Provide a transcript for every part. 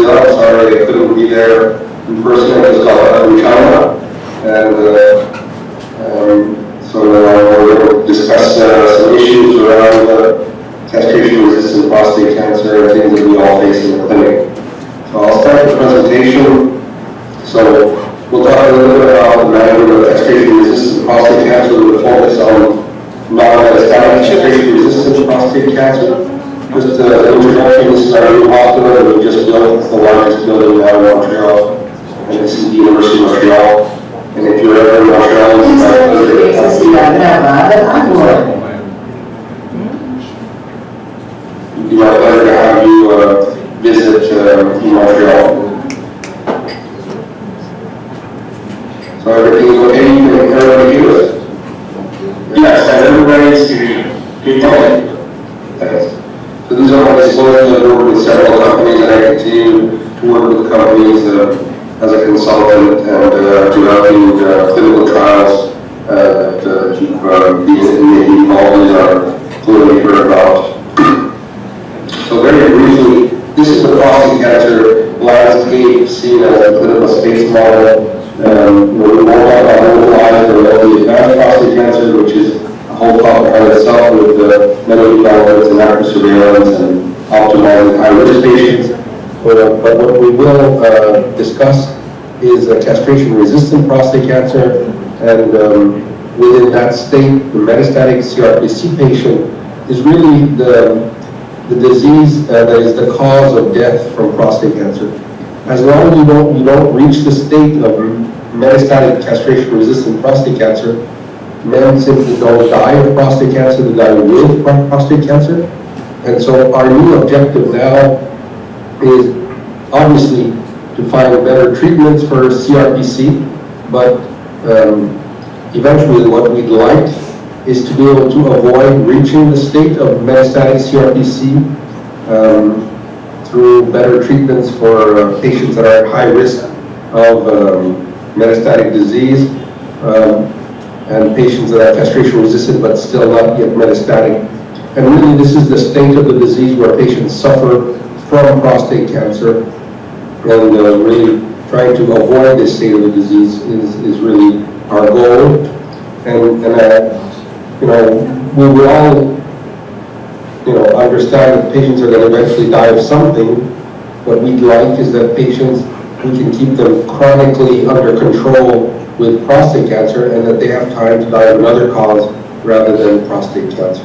Brazil. Sorry I couldn't be there in person. I just got back from China. And so we're going to discuss some issues around castration-resistant prostate cancer and things that we all face in the clinic. So I'll start the presentation. So we'll talk a little bit about the management of castration-resistant prostate cancer with a focus on non-metastatic castration-resistant prostate cancer. Just an introduction, this is our new hospital that we just built. It's the largest building now in Montreal, and this is the University of Montreal. And if you're ever in Montreal, you might visit it. It'd be my pleasure to have you visit Montreal. So everything is okay? You can everybody hear us? Yes, everybody's hearing you. Okay. Thanks. So these are my disclosures. I've worked with several companies, and I continue to work with companies as a consultant and developing clinical trials that you've been involved in or clearly heard about. So very briefly, this is the prostate cancer landscape seen as a clinical space model. We're more about localized or locally advanced prostate cancer, which is a whole topic on itself with many developments and active surveillance and optimizing high-risk patients. But what we will discuss is castration-resistant prostate cancer, and within that state, the metastatic CRPC patient is really the disease that is the cause of death from prostate cancer. As long as you don't reach the state of metastatic castration-resistant prostate cancer, men simply don't die of prostate cancer, they die with prostate cancer. And so our new objective now is obviously to find better treatments for CRPC, but eventually what we'd like is to be able to avoid reaching the state of metastatic CRPC through better treatments for patients that are at high risk of metastatic disease and patients that are castration resistant but still not yet metastatic. And really this is the state of the disease where patients suffer from prostate cancer, and really trying to avoid this state of the disease is really our goal. And you know, we will all understand that patients are going to eventually die of something. What we'd like is that patients, we can keep them chronically under control with prostate cancer, and that they have time to die of another cause rather than prostate cancer.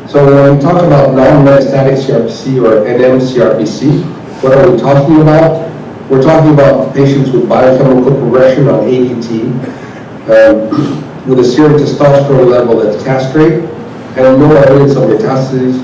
So when we talk about non-metastatic CRPC or NM-CRPC, what are we talking about? We're talking about patients with biochemical progression on ADT, with a serum testosterone level that's castrate, and no evidence of metastases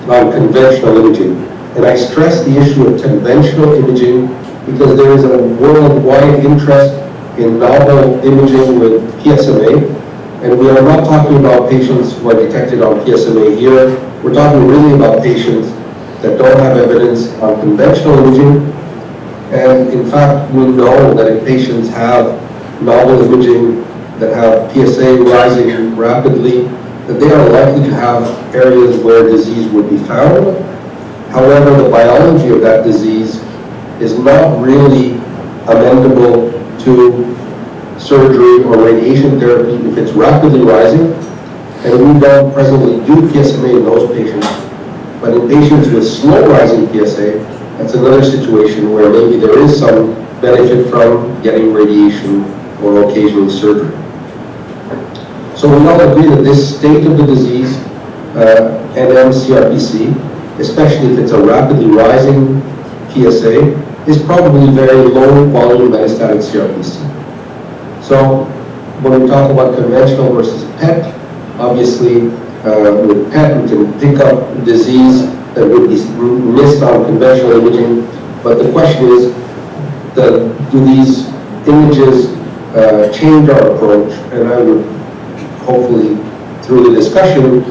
on conventional imaging. And I stress the issue of conventional imaging because there is a worldwide interest in novel imaging with PSMA, and we are not talking about patients who are detected on PSMA here. We're talking really about patients that don't have evidence on conventional imaging. And in fact, we know that if patients have novel imaging that have PSA rising rapidly, that they are likely to have areas where disease would be found. However, the biology of that disease is not really amenable to surgery or radiation therapy if it's rapidly rising, and we don't presently do PSMA in those patients. But in patients with slow rising PSA, that's another situation where maybe there is some benefit from getting radiation or occasional surgery. So we all agree that this state of the disease, NM-CRPC, especially if it's a rapidly rising PSA, is probably very low volume metastatic CRPC. So when we talk about conventional versus PET, obviously with PET we can pick up disease that would be missed on conventional imaging, but the question is, do these images change our approach? And I would hopefully through the discussion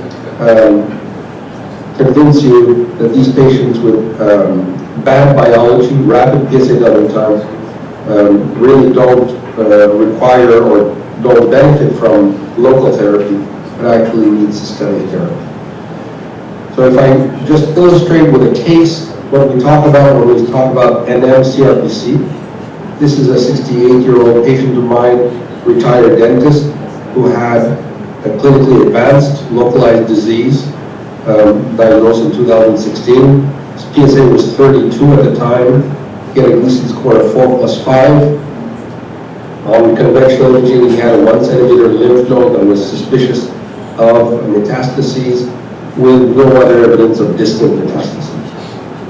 convince you that these patients with bad biology, rapid PSA doubling times, really don't require or don't benefit from local therapy, but actually need systemic therapy. So if I just illustrate with a case what we talk about when we talk about NM-CRPC. This is a 68-year-old patient of mine, retired dentist, who had a clinically advanced localized disease, diagnosed in 2016. His PSA was 32 at the time. He had a Gleason score of 4+5. On conventional imaging, he had a 1 centimeter lymph node that was suspicious of metastases with no other evidence of distant metastases.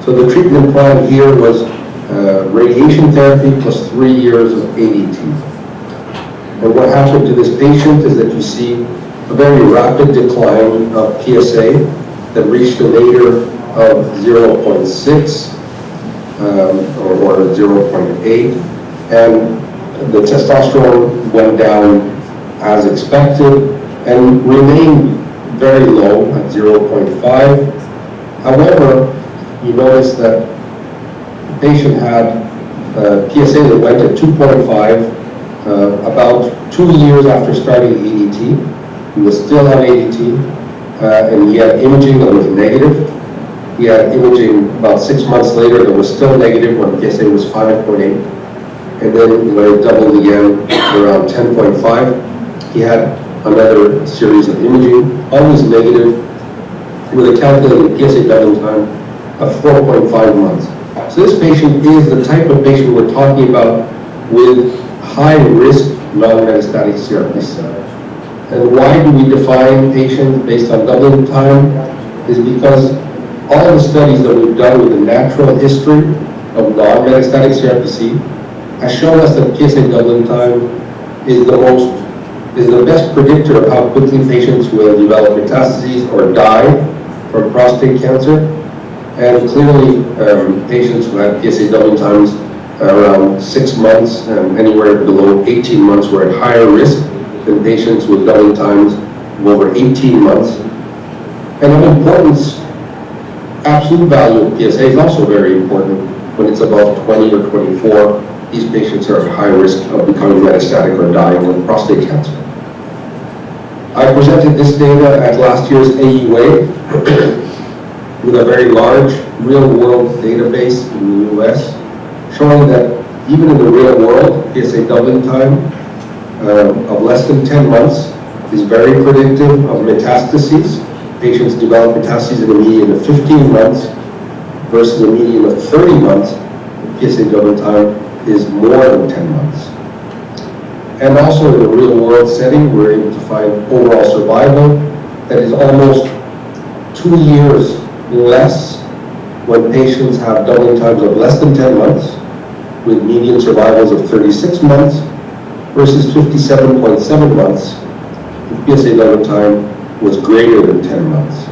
So the treatment plan here was radiation therapy plus 3 years of ADT. And what happened to this patient is that you see a very rapid decline of PSA that reached a nadir of 0.6 or 0.8, and the testosterone went down as expected and remained very low at 0.5. However, you notice that the patient had PSA that went at 2.5 about 2 years after starting ADT. He was still on ADT, and he had imaging that was negative. He had imaging about 6 months later that was still negative when PSA was 5.8. And then when it doubled again around 10.5, he had another series of imaging, always negative, with a calculated PSA doubling time of 4.5 months. So this patient is the type of patient we're talking about with high-risk non-metastatic CRPC. And why do we define patients based on doubling time? Is because all the studies that we've done with the natural history of non-metastatic CRPC has shown us that PSA doubling time is the best predictor of how quickly patients will develop metastases or die from prostate cancer. And clearly, patients who had PSA doubling times around 6 months and anywhere below 18 months were at higher risk than patients with doubling times of over 18 months. And of importance, absolute value of PSA is also very important. When it's above 20 or 24, these patients are at high risk of becoming metastatic or dying of prostate cancer. I presented this data at last year's AUA with a very large real-world database in the US, showing that even in the real world, PSA doubling time of less than 10 months is very predictive of metastases. Patients develop metastases in a median of 15 months versus a median of 30 months. PSA doubling time is more than 10 months. And also in the real world setting, we're able to find overall survival that is almost 2 years less when patients have doubling times of less than 10 months, with median survivals of 36 months versus 57.7 months if PSA doubling time was greater than 10 months.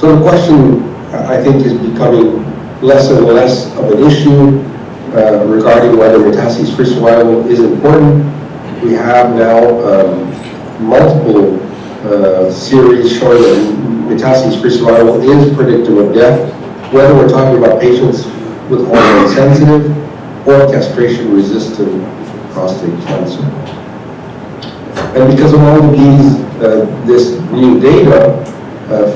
So the question, I think, is becoming less and less of an issue regarding whether metastases-free survival is important. We have now multiple series showing that metastases-free survival is predictive of death, whether we're talking about patients with hormone-sensitive or castration-resistant prostate cancer. And because of all of these, this new data,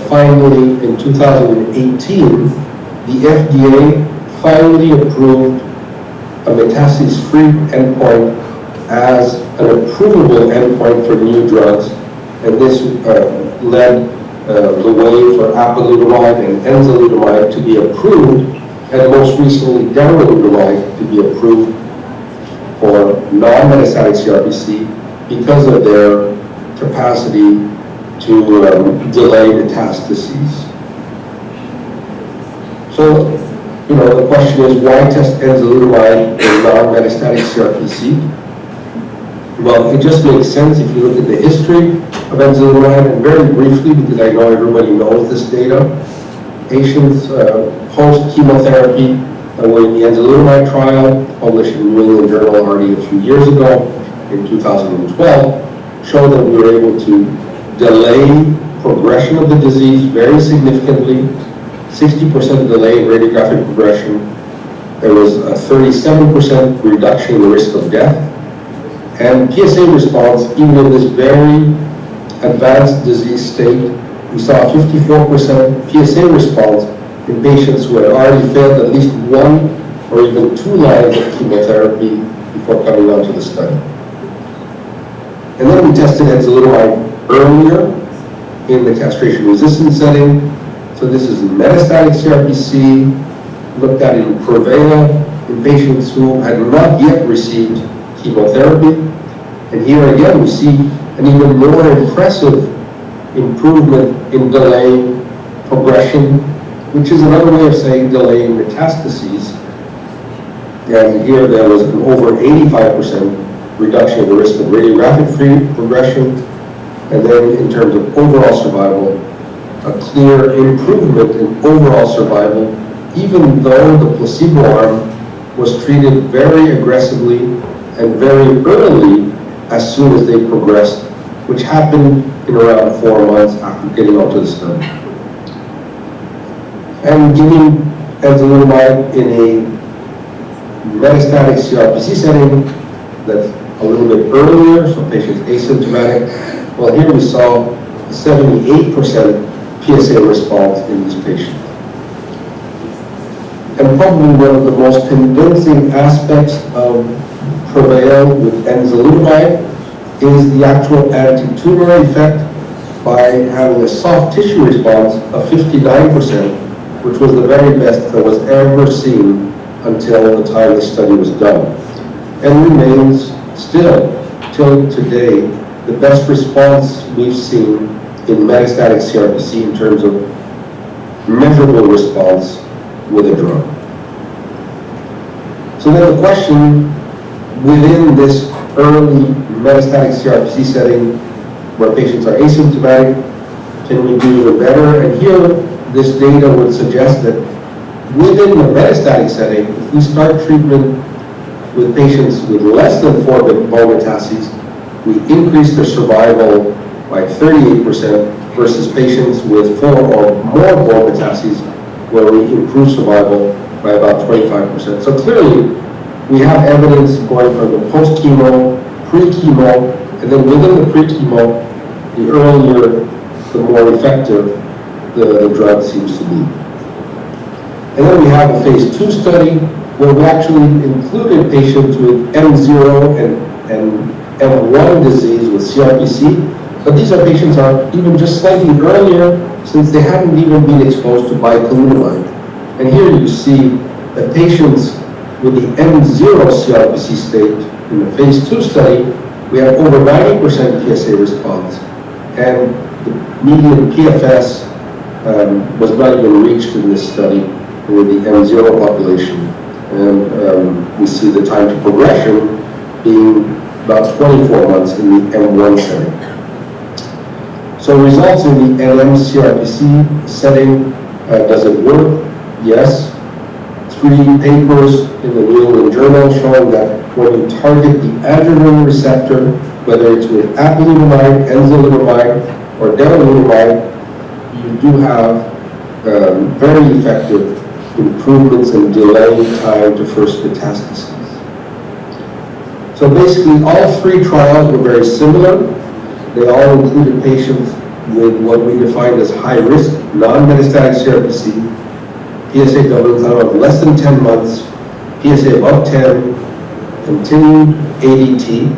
finally in 2018, the FDA finally approved a metastases-free endpoint as an approvable endpoint for new drugs, and this led the way for apalutamide and enzalutamide to be approved, and most recently darolutamide to be approved for non-metastatic CRPC because of their capacity to delay metastases. So, the question is, why test enzalutamide in non-metastatic CRPC? Well, it just makes sense if you look at the history of enzalutamide, and very briefly, because I know everybody knows this data, patients post-chemotherapy that were in the enzalutamide trial, published in New England Journal already a few years ago, in 2012, showed that we were able to delay progression of the disease very significantly, 60% delay in radiographic progression. There was a 37% reduction in the risk of death. And PSA response, even in this very advanced disease state, we saw a 54% PSA response in patients who had already failed at least 1 or even 2 lines of chemotherapy before coming onto the study. And then we tested enzalutamide earlier in the castration-resistant setting. So this is metastatic CRPC, looked at in PREVAIL in patients who had not yet received chemotherapy. And here again, we see an even more impressive improvement in delaying progression, which is another way of saying delaying metastases. And here there was an over 85% reduction in the risk of radiographic-free progression. And then in terms of overall survival, a clear improvement in overall survival, even though the placebo arm was treated very aggressively and very early as soon as they progressed, which happened in around 4 months after getting onto the study. And giving enzalutamide in a metastatic CRPC setting that's a little bit earlier, so patients asymptomatic. Well, here we saw a 78% PSA response in this patient. And probably one of the most convincing aspects of PREVAIL with enzalutamide is the actual anti-tumor effect by having a soft tissue response of 59%, which was the very best that was ever seen until the time the study was done, and remains still, till today, the best response we've seen in metastatic CRPC in terms of measurable response with a drug. So then the question within this early metastatic CRPC setting where patients are asymptomatic, can we do even better? And here, this data would suggest that within the metastatic setting, if we start treatment with patients with less than 4 bone metastases, we increase their survival by 38% versus patients with 4 or more bone metastases, where we improve survival by about 25%. So clearly, we have evidence going from the post-chemo, pre-chemo, and then within the pre-chemo, the earlier, the more effective the drug seems to be. And then we have a phase 2 study where we actually included patients with M0 and M1 disease with CRPC, but these are patients who are even just slightly earlier since they hadn't even been exposed to bicalutamide. And here you see that patients with the M0 CRPC state in the phase 2 study, we have over 90% PSA response, and the median PFS was not even reached in this study with the M0 population. And we see the time to progression being about 24 months in the M1 setting. So results in the NM-CRPC setting, does it work? Yes. 3 papers in the New England Journal showing that when you target the androgen receptor, whether it's with apalutamide, enzalutamide, or darolutamide, you do have very effective improvements in delaying time to first metastases. So basically, all 3 trials were very similar. They all included patients with what we defined as high-risk, non-metastatic CRPC, PSA doubling time of less than 10 months, PSA above 10, continued ADT,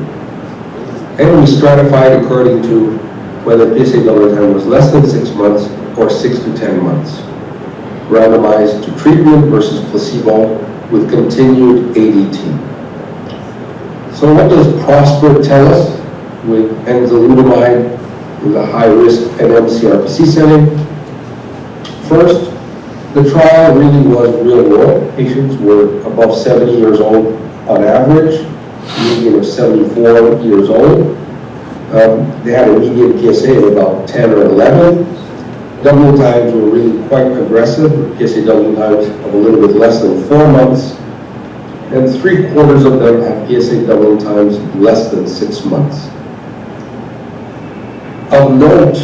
and we stratified according to whether PSA doubling time was less than 6 months or 6 to 10 months, randomized to treatment versus placebo with continued ADT. So what does PROSPER tell us with enzalutamide with a high-risk NM-CRPC setting? First, the trial really was real world. Patients were above 70 years old on average, median of 74 years old. They had a median PSA of about 10 or 11. Doubling times were really quite aggressive, PSA doubling times of a little bit less than 4 months. And 3/4 of them had PSA doubling times less than 6 months. Of note,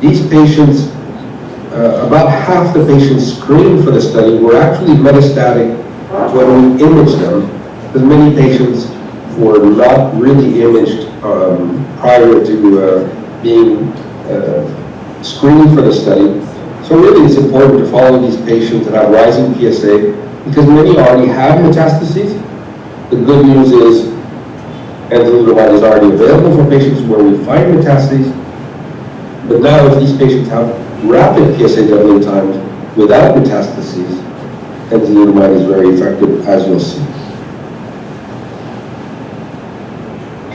these patients, about half the patients screened for the study were actually metastatic when we imaged them, because many patients were not really imaged prior to being screened for the study. So really it's important to follow these patients that have rising PSA because many already have metastases. The good news is enzalutamide is already available for patients where we find metastases. But now if these patients have rapid PSA doubling times without metastases, enzalutamide is very effective, as you'll see.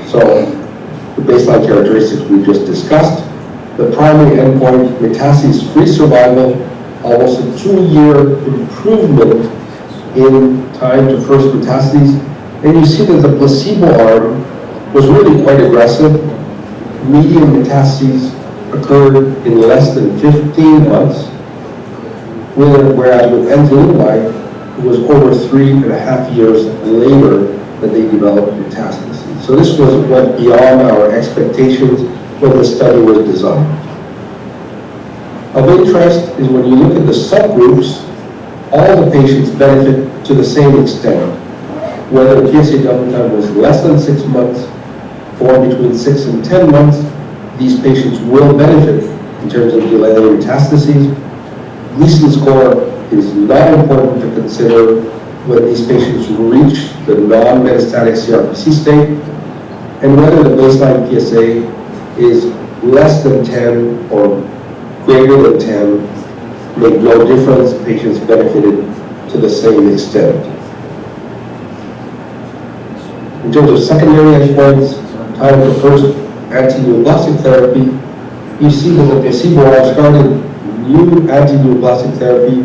So the baseline characteristics we just discussed. The primary endpoint, metastases-free survival, almost a 2-year improvement in time to first metastases. And you see that the placebo arm was really quite aggressive. Median metastases occurred in less than 15 months, whereas with enzalutamide, it was over 3.5 years later that they developed metastases. So this went beyond our expectations when the study was designed. Of interest is when you look at the subgroups, all the patients benefit to the same extent. Whether the PSA doubling time was less than 6 months or between 6 and 10 months, these patients will benefit in terms of delaying metastases. Gleason score is not important to consider when these patients reach the non-metastatic CRPC state, and whether the baseline PSA is less than 10 or greater than 10 made no difference. Patients benefited to the same extent. In terms of secondary endpoints, time to first antineoplastic therapy, you see that the placebo arm started new antineoplastic therapy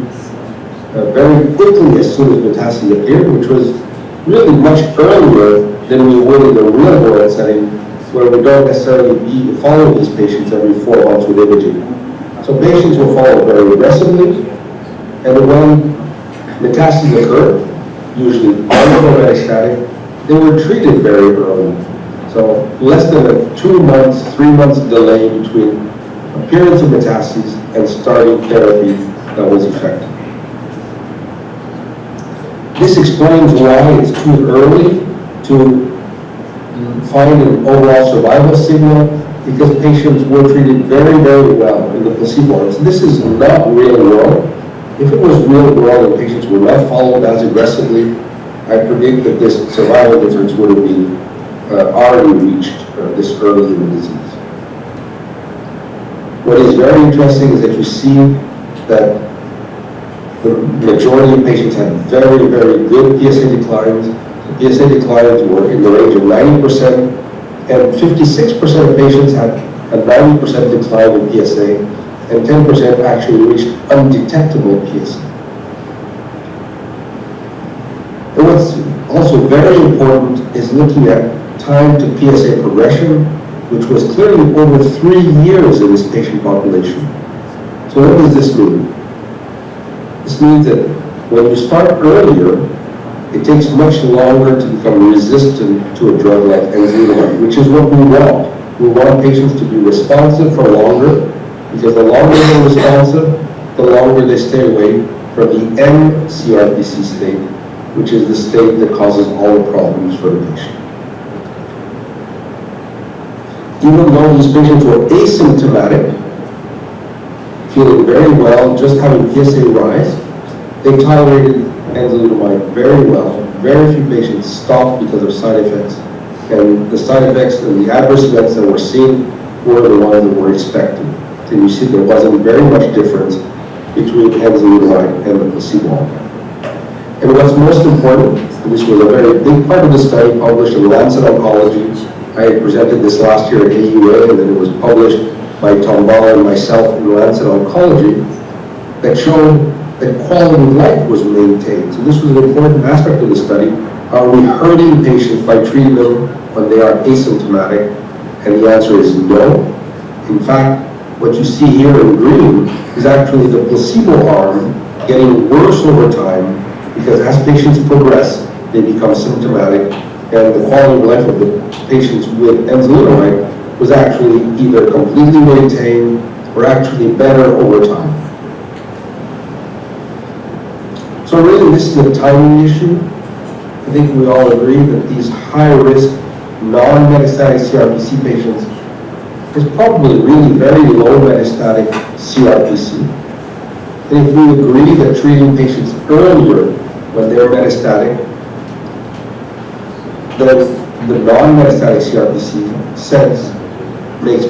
very quickly as soon as metastases appeared, which was really much earlier than we would in the real world setting, where we don't necessarily follow these patients every 4 months with imaging. So patients were followed very aggressively, and when metastases occurred, usually metastatic, they were treated very early. So less than a 2 months, 3 months delay between appearance of metastases and starting therapy that was effective. This explains why it's too early to find an overall survival signal, because patients were treated very, very well in the placebo arm. So this is not real world. If it was real world and patients were not followed as aggressively, I predict that this survival difference would have been already reached this early in the disease. What is very interesting is that you see that the majority of patients had very, very good PSA declines. The PSA declines were in the range of 90%, and 56% of patients had a 90% decline in PSA, and 10% actually reached undetectable PSA. And what's also very important is looking at time to PSA progression, which was clearly over 3 years in this patient population. So what does this mean? This means that when you start earlier, it takes much longer to become resistant to a drug like enzalutamide, which is what we want. We want patients to be responsive for longer, because the longer they're responsive, the longer they stay away from the CRPC state, which is the state that causes all the problems for the patient. Even though these patients were asymptomatic, feeling very well, just having PSA rise, they tolerated enzalutamide very well. Very few patients stopped because of side effects, and the side effects and the adverse events that were seen were the ones that were expected. And you see there wasn't very much difference between enzalutamide and the placebo arm. And what's most important, and this was a very big part of the study published in Lancet Oncology. I had presented this last year at AUA, and then it was published by Tom Ball and myself in Lancet Oncology, that showed that quality of life was maintained. So this was an important aspect of the study. Are we hurting patients by treating them when they are asymptomatic? And the answer is no. In fact, what you see here in green is actually the placebo arm getting worse over time, because as patients progress, they become symptomatic, and the quality of life of the patients with enzalutamide was actually either completely maintained or actually better over time. So really, this is a timing issue. I think we all agree that these high-risk, non-metastatic CRPC patients is probably really very low metastatic CRPC. And if we agree that treating patients earlier when they're metastatic, then the non-metastatic CRPC sense makes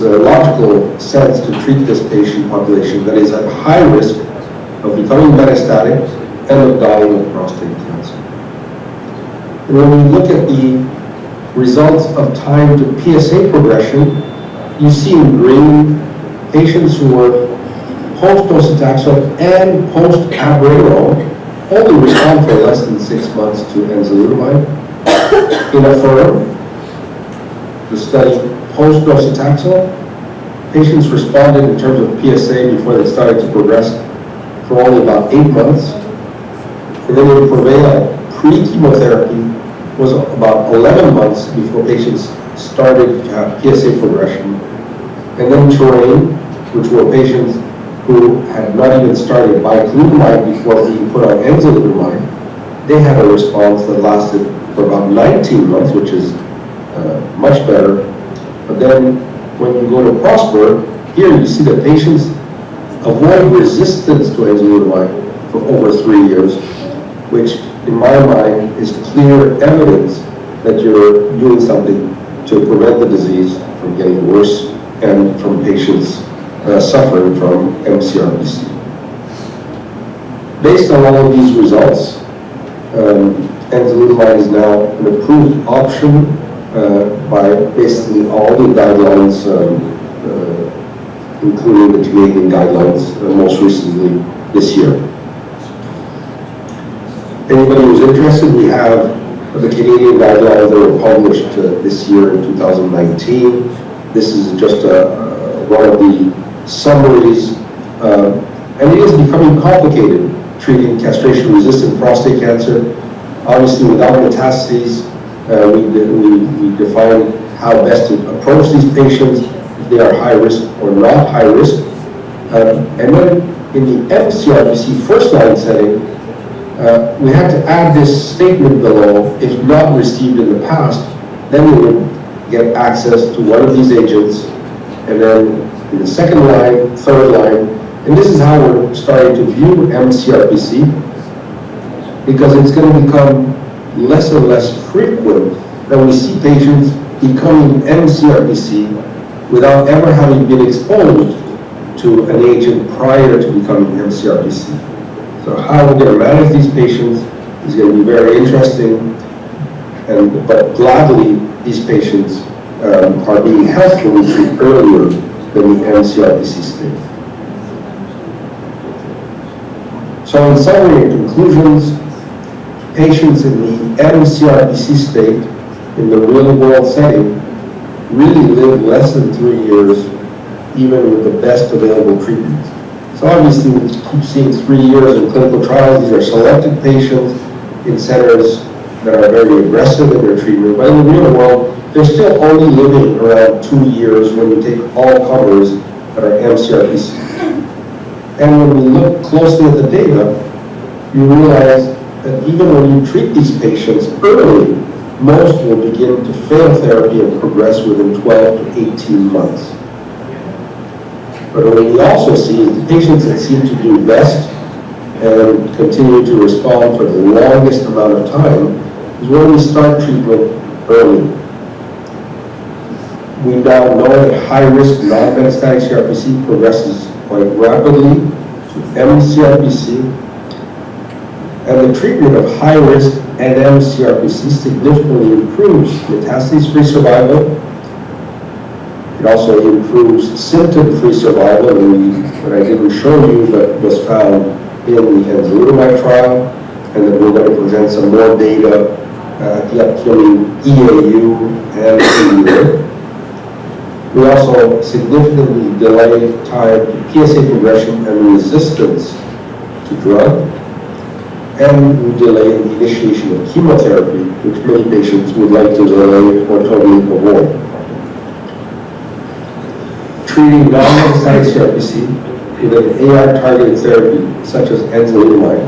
logical sense to treat this patient population that is at high risk of becoming metastatic and of dying of prostate cancer. And when we look at the results of time to PSA progression, you see in green patients who were post-docetaxel and post-abiraterone only respond for less than 6 months to enzalutamide. In Affirm, the study post-docetaxel, patients responded in terms of PSA before they started to progress for only about 8 months. And then in Prevail, pre-chemotherapy was about 11 months before patients started to have PSA progression. And then Terrain, which were patients who had not even started bicalutamide before being put on enzalutamide, they had a response that lasted for about 19 months, which is much better. But then when you go to Prosper, here you see that patients avoid resistance to enzalutamide for over 3 years, which in my mind is clear evidence that you're doing something to prevent the disease from getting worse and from patients suffering from mCRPC. Based on all of these results, enzalutamide is now an approved option by basically all the guidelines, including the Canadian guidelines, most recently this year. Anybody who's interested, we have the Canadian guidelines that were published this year in 2019. This is just one of the summaries, and it is becoming complicated treating castration-resistant prostate cancer. Obviously, without metastases, we define how best to approach these patients, if they are high risk or not high risk. And then in the mCRPC first-line setting, we had to add this statement below: if not received in the past, then we would get access to one of these agents, and then in the second line, third line, and this is how we're starting to view mCRPC, because it's going to become less and less frequent that we see patients becoming mCRPC without ever having been exposed to an agent prior to becoming mCRPC. So how we're going to manage these patients is going to be very interesting, but gladly these patients are being healthfully treated earlier than the mCRPC state. So in summary and conclusions, patients in the mCRPC state in the real world setting really live less than 3 years, even with the best available treatments. So obviously we keep seeing 3 years in clinical trials. These are selected patients in centers that are very aggressive in their treatment, but in the real world, they're still only living around 2 years when you take all comers that are mCRPC. And when we look closely at the data, you realize that even when you treat these patients early, most will begin to fail therapy and progress within 12 to 18 months. But what we also see is the patients that seem to do best and continue to respond for the longest amount of time is when we start treatment early. We now know that high-risk non-metastatic CRPC progresses quite rapidly to mCRPC, and the treatment of high-risk and mCRPC significantly improves metastases-free survival. It also improves symptom-free survival, that I didn't show you, but was found in the enzalutamide trial, and then we're going to present some more data at the upcoming EAU and EUA. We also significantly delay time to PSA progression and resistance to drug, and we delay the initiation of chemotherapy, which many patients would like to delay or totally avoid. Treating non-metastatic CRPC with an AR-targeted therapy, such as enzalutamide,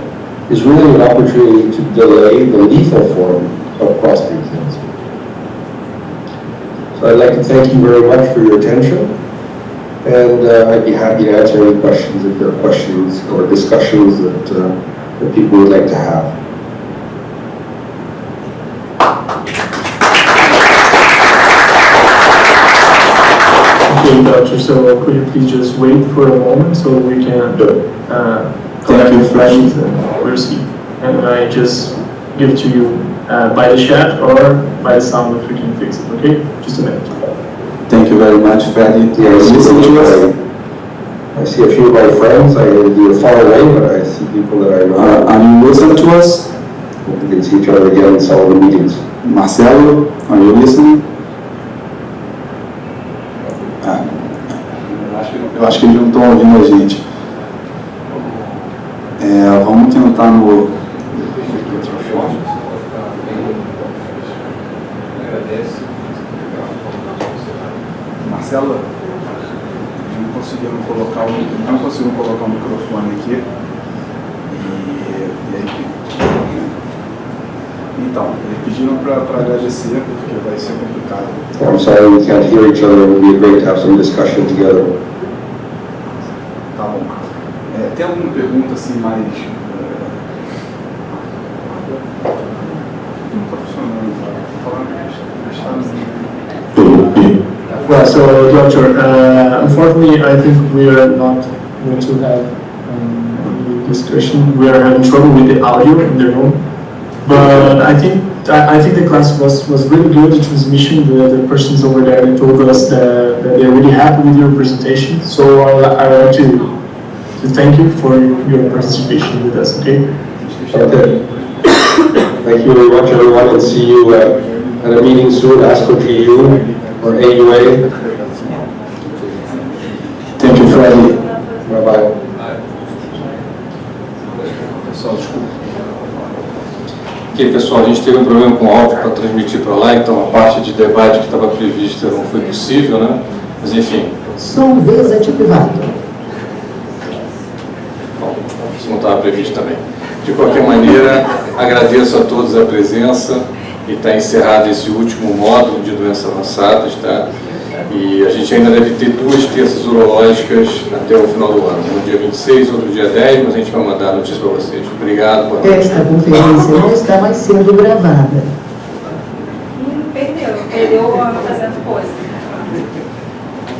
is really an opportunity to delay the lethal form of prostate cancer. So I'd like to thank you very much for your attention, And I'd be happy to answer any questions if there are questions or discussions that people would like to have. Okay, doctor, so could you please just wait for a moment so we can collect your questions and receive. And I just give it to you by the chat or by the sound if we can fix it, okay? Just a minute. Thank you very much, Freddie. Yeah, I see a few of my friends. They're far away, but I see people that I know. Are you listening to us? Hope we can see each other again in some of the meetings. Marcelo, are you listening? Eu acho que eles não estão ouvindo a gente. Vamos tentar no... Marcelo, não conseguiram colocar o microfone aqui. E aí, então, eles pediram para agradecer, porque vai ser complicado. I'm sorry we can't hear each other. It would be great to have some discussion together. Tá bom. Tem alguma pergunta assim mais... Não está funcionando, Well, so doctor, unfortunately, I think we are not going to have any discussion. We are having trouble with the audio in the room, but I think the class was really good. The transmission, the persons over there, they told us that they're really happy with your presentation. So I want to thank you for your participation with us. Okay. Okay. Thank you very much, everyone, and see you at a meeting soon, ASCO GU or AUA. Thank you, Freddie. Bye-bye. Pessoal, desculpa. Ok, pessoal, a gente teve um problema com o áudio para transmitir para lá, então a parte de debate que estava prevista não foi possível, né? Mas enfim. Som desativado. Bom, isso não estava previsto também. De qualquer maneira, agradeço a todos a presença e está encerrado esse último módulo de doenças avançadas, tá? E a gente ainda deve ter 2 terças urológicas até o final do ano, no dia 26 ou no dia 10, mas a gente vai mandar a notícia para vocês. Obrigado, boa noite. Esta conferência não está mais sendo gravada. Perdeu a fazenda.